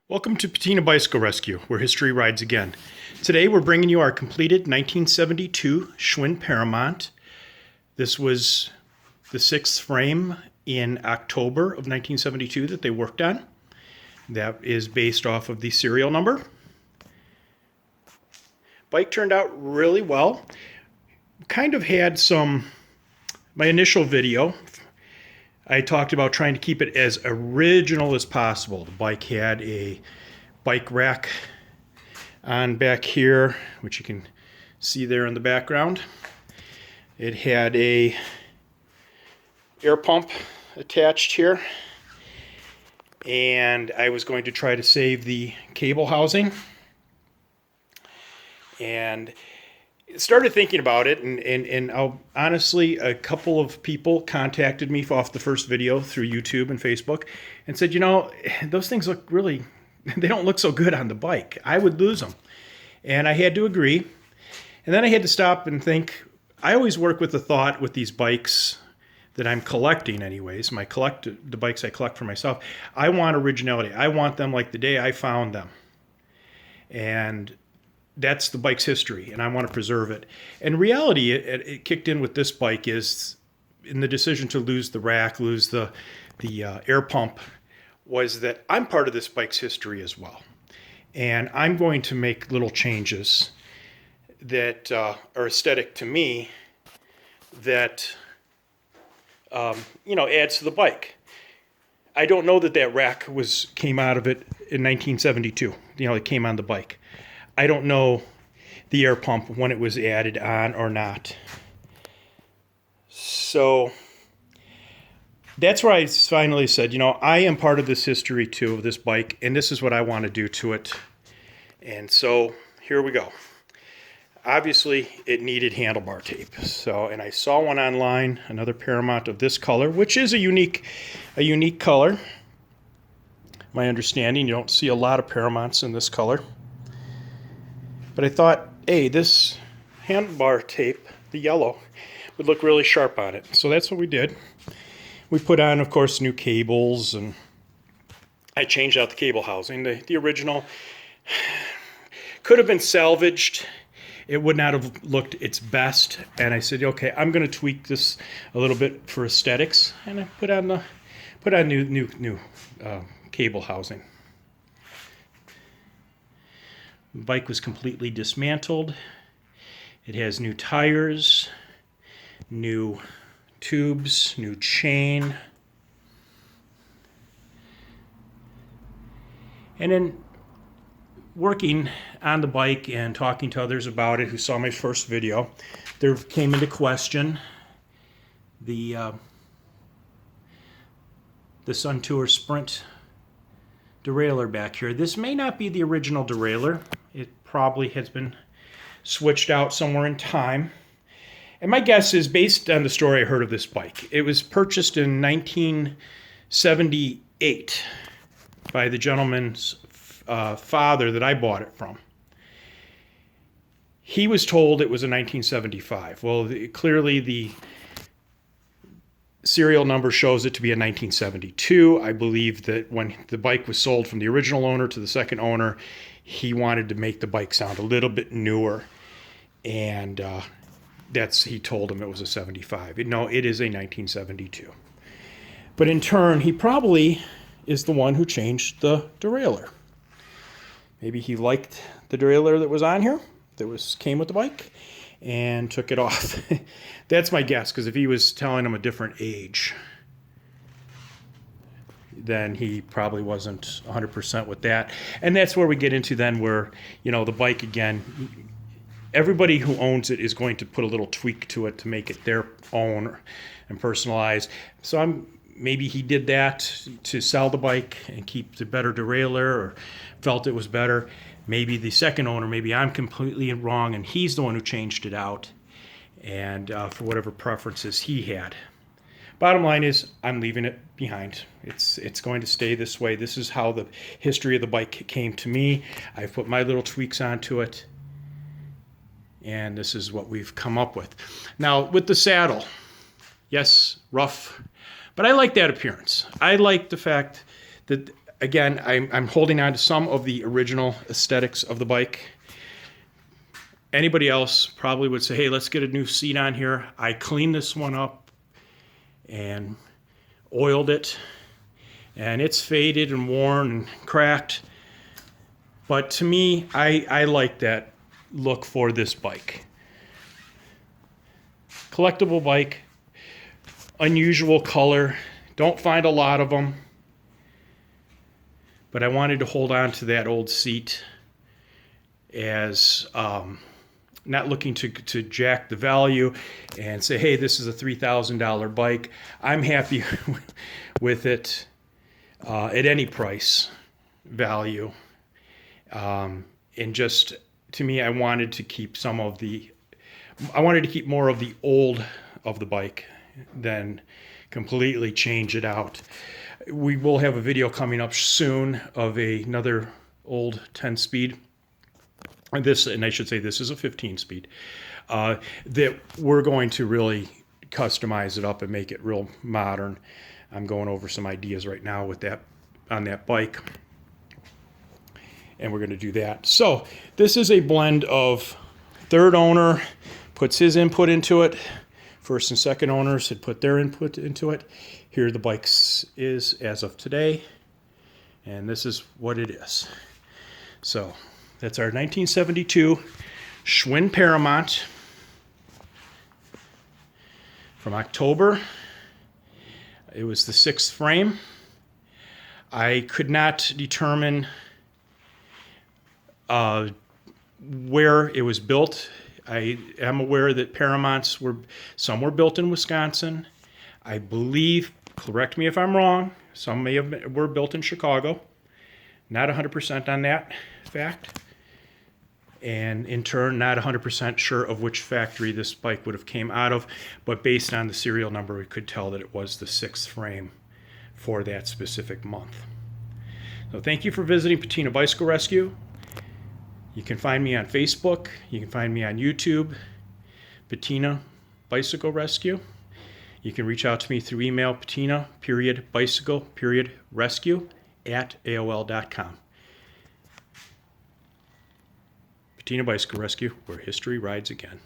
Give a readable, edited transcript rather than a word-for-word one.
Welcome to Patina Bicycle Rescue, where history rides again. Today we're bringing you our completed 1972 Schwinn Paramount. This was the sixth frame in October of 1972 that they worked on. That is based off of the serial number. Bike turned out really well. Kind of had my initial video, I talked about trying to keep it as original as possible. The bike had a bike rack on back here, which you can see there in the background. It had a air pump attached here, and I was going to try to save the cable housing. And started thinking about it, and honestly, a couple of people contacted me off the first video through YouTube and Facebook and said, you know, those things look really, they don't look so good on the bike. I would lose them. And I had to agree. And then I had to stop and think. I always work with the thought with these bikes that I'm collecting anyways, the bikes I collect for myself. I want originality. I want them like the day I found them. And that's the bike's history, and I want to preserve it. In reality, it kicked in with this bike is in the decision to lose the rack, lose the air pump, was that I'm part of this bike's history as well. And I'm going to make little changes that are aesthetic to me that, adds to the bike. I don't know that rack came out of it in 1972. It came on the bike. I don't know the air pump when it was added on or not. So that's where I finally said, I am part of this history too, of this bike, and this is what I want to do to it. And so here we go. Obviously, it needed handlebar tape. And I saw one online, another Paramount of this color, which is a unique color. My understanding, you don't see a lot of Paramounts in this color. But I thought, hey, this handlebar tape, the yellow, would look really sharp on it. So that's what we did. We put on, of course, new cables, and I changed out the cable housing. The original could have been salvaged. It would not have looked its best. And I said, okay, I'm going to tweak this a little bit for aesthetics. And I put on new cable housing. The bike was completely dismantled. It has new tires, new tubes, new chain. And then working on the bike and talking to others about it who saw my first video, there came into question the Sun Tour Sprint derailleur back here. This may not be the original derailleur. It probably has been switched out somewhere in time. And my guess is based on the story I heard of this bike. It was purchased in 1978 by the gentleman's father that I bought it from. He was told it was a 1975. Well, clearly the serial number shows it to be a 1972. I believe that when the bike was sold from the original owner to the second owner, he wanted to make the bike sound a little bit newer, and he told him it was a 75. No, it is a 1972. But in turn, he probably is the one who changed the derailleur. Maybe he liked the derailleur that was on here, came with the bike, and took it off. That's my guess, because if he was telling him a different age, then he probably wasn't 100% with that. And that's where we get into then where, the bike again, everybody who owns it is going to put a little tweak to it to make it their own and personalized. So maybe he did that to sell the bike and keep the better derailleur, or felt it was better. Maybe the second owner, maybe I'm completely wrong, and he's the one who changed it out, and for whatever preferences he had. Bottom line is, I'm leaving it behind. It's going to stay this way. This is how the history of the bike came to me. I've put my little tweaks onto it, and this is what we've come up with. Now, with the saddle, yes, rough, but I like that appearance. I like the fact that again, I'm holding on to some of the original aesthetics of the bike. Anybody else probably would say, hey, let's get a new seat on here. I cleaned this one up and oiled it, and it's faded and worn and cracked. But to me, I like that look for this bike. Collectible bike, unusual color. Don't find a lot of them. But I wanted to hold on to that old seat as not looking to jack the value and say, hey, this is a $3,000 bike. I'm happy with it at any price value. And just, to me, I wanted to keep more of the old of the bike than completely change it out. We will have a video coming up soon of another old 10-speed. And I should say this is a 15-speed. That we're going to really customize it up and make it real modern. I'm going over some ideas right now with that on that bike. And we're going to do that. So this is a blend of third owner puts his input into it. First and second owners had put their input into it. Here the bike is as of today. And this is what it is. So that's our 1972 Schwinn Paramount from October. It was the 6th frame. I could not determine where it was built. I am aware that Paramounts some were built in Wisconsin. I believe, correct me if I'm wrong, some were built in Chicago. Not 100% on that fact. And in turn, not 100% sure of which factory this bike would have came out of, but based on the serial number, we could tell that it was the 6th frame for that specific month. So thank you for visiting Patina Bicycle Rescue. You can find me on Facebook. You can find me on YouTube, Patina Bicycle Rescue. You can reach out to me through email, patina-bicycle-rescue@aol.com. Patina Bicycle Rescue, where history rides again.